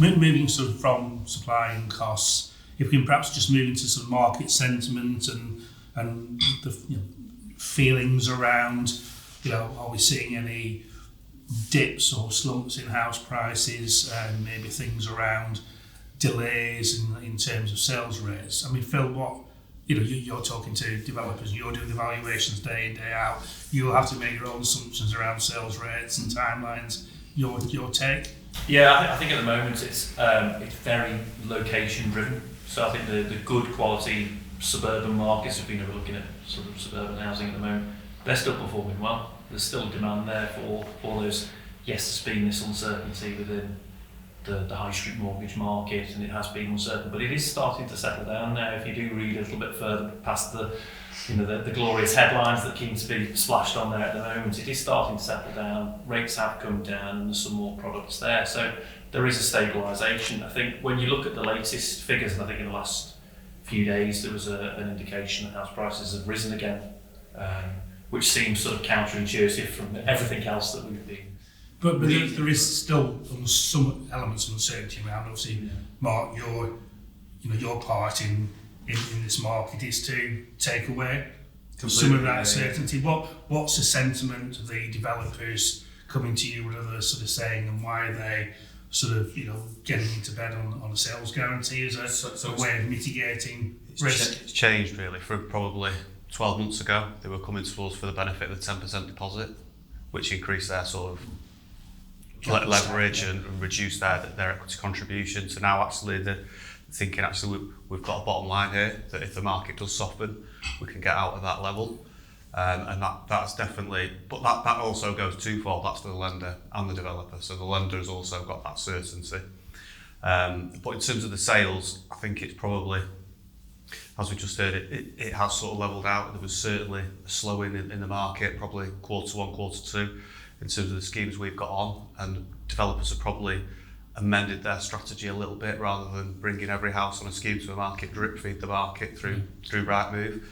moving sort of from supply and costs, if we can perhaps just move into sort of market sentiment and the feelings around, are we seeing any dips or slumps in house prices, and maybe things around delays in terms of sales rates? I mean, Phil, what you're talking to developers, you're doing the valuations day in, day out. You'll have to make your own assumptions around sales rates and timelines. Your take? Yeah, I think at the moment it's very location driven. So I think the good quality suburban markets, if we're looking at sort of suburban housing at the moment, they're still performing well. There's still demand there for those. Yes, there's been this uncertainty within the high street mortgage market, and it has been uncertain, but it is starting to settle down now. If you do read a little bit further past the glorious headlines that seem to be splashed on there at the moment, it is starting to settle down. Rates have come down, and there's some more products there. So there is a stabilisation. I think when you look at the latest figures, and I think in the last few days there was an indication that house prices have risen again, which seems sort of counterintuitive from everything else that we've been. But there is still some elements of uncertainty around. Obviously, Mark, your part in this market is to take away some of that certainty. What's the sentiment of the developers coming to you? What are they sort of saying, and why are they sort of getting into bed on a sales guarantee as a way of mitigating risk? It's changed really from probably 12 months ago. They were coming to us for the benefit of the 10% deposit, which increased their sort of leverage and reduce their equity contribution. So now actually they're thinking we've got a bottom line here, that if the market does soften, we can get out of that level. And that's definitely, but that also goes twofold. That's for the lender and the developer. So the lender has also got that certainty. But in terms of the sales, I think it's probably, as we just heard, it has sort of levelled out. There was certainly a slowing in the market, probably quarter one, quarter two, in terms of the schemes we've got on, and developers have probably amended their strategy a little bit rather than bringing every house on a scheme to the market, drip feed the market through Rightmove, and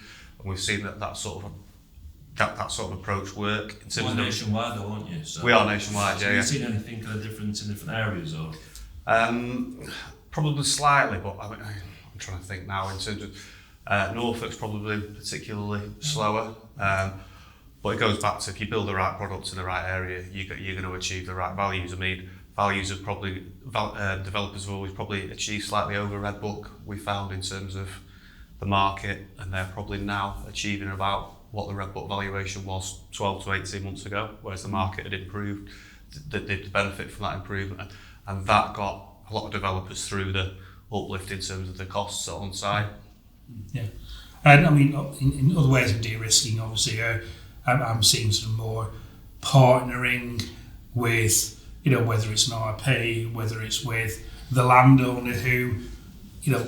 we've seen that sort of approach work. In terms of nationwide, though, aren't you? So, we are nationwide. So yeah. Have you seen anything kind of different in different areas, or? Probably slightly, but I'm trying to think now. In terms of Norfolk's probably particularly slower. But it goes back to, if you build the right products in the right area, you're going to achieve the right values. I mean, values have probably, developers have always probably achieved slightly over Red Book, we found, in terms of the market, and they're probably now achieving about what the Red Book valuation was 12 to 18 months ago, whereas the market had improved. They did benefit from that improvement, and that got a lot of developers through the uplift in terms of the costs on site. Yeah, and I mean, in other ways of de-risking, obviously, I'm seeing some more partnering with, whether it's an RP, whether it's with the landowner who,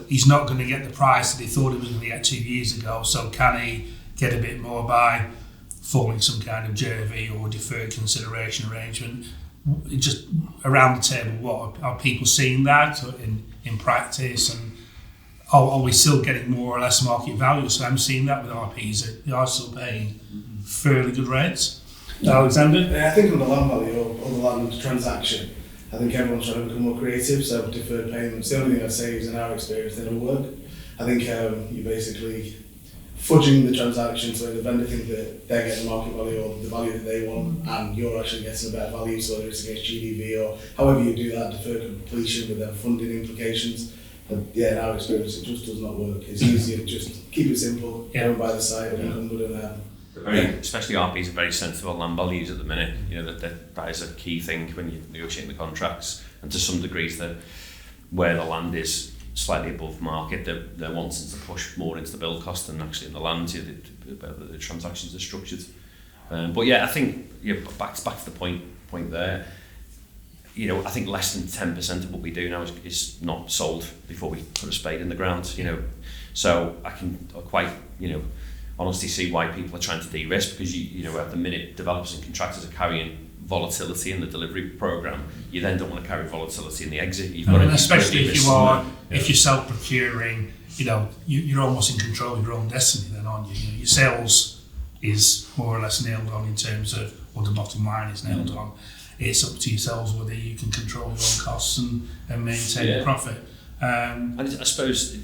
he's not going to get the price that he thought he was going to get 2 years ago. So can he get a bit more by forming some kind of JV or deferred consideration arrangement? Just around the table, what are people seeing that in practice, and are we still getting more or less market value? So I'm seeing that with RPs that they are still paying fairly good rates. Alexander? I think on the land value or the land transaction, I think everyone's trying to become more creative, so deferred payments, the only thing I'd say is, in our experience, they don't work. I think you're basically fudging the transaction so the vendor thinks that they're getting market value or the value that they want, and you're actually getting a better value, so whether it's against GDV or however you do that, deferred completion with their funding implications. But yeah, in our experience, it just does not work. It's easier to just keep it simple, go by the side, and come good in there. Especially RPs are very sensitive on land values at the minute. That is a key thing when you're negotiating the contracts, and to some degree, where the land is slightly above market, they're wanting to push more into the build cost than actually in the land. The transactions are structured. But yeah, I think back to the point there. I think less than 10% of what we do now is not sold before we put a spade in the ground. So I can quite honestly see why people are trying to de-risk, because at the minute developers and contractors are carrying volatility in the delivery program. You then don't want to carry volatility in the exit. You've got to, especially if you're self-procuring, you're almost in control of your own destiny then, aren't you? Your sales is more or less nailed on in terms of, or the bottom line is nailed on. It's up to yourselves whether you can control your own costs and maintain the profit. And I suppose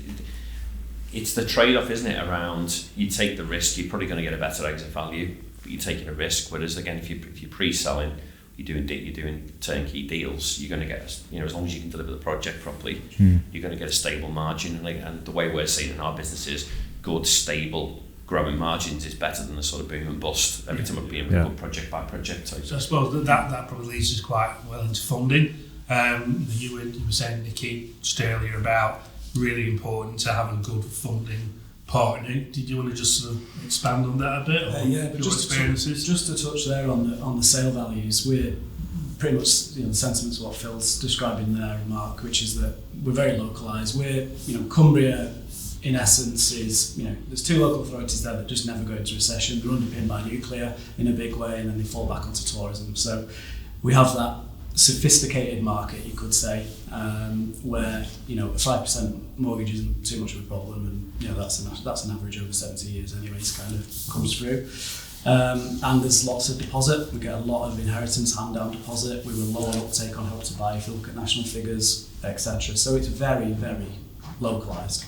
it's the trade-off, isn't it? Around you take the risk, you're probably going to get a better exit value, but you're taking a risk. Whereas again, if you're pre-selling, you're doing turnkey deals, you're going to get, as long as you can deliver the project properly, you're going to get a stable margin. And the way we're seeing in our business is good, stable, growing margins is better than the sort of boom and bust every time we're being project by project. So I suppose that probably leads us quite well into funding. You were saying, Nikki, just earlier about really important to have a good funding partner. Did you want to just sort of expand on that a bit? Or but just to touch there on the sale values, we're pretty much the sentiments of what Phil's describing there, Mark, which is that we're very localised. We're Cumbria, in essence, is there's two local authorities there that just never go into recession. They're underpinned by nuclear in a big way, and then they fall back onto tourism. So we have that sophisticated market, you could say, where a 5% mortgage isn't too much of a problem, and that's an average over 70 years anyways, kind of comes through. And there's lots of deposit. We get a lot of inheritance hand down deposit. We were lower uptake on Help to Buy if you look at national figures, etc. So it's very, very localised.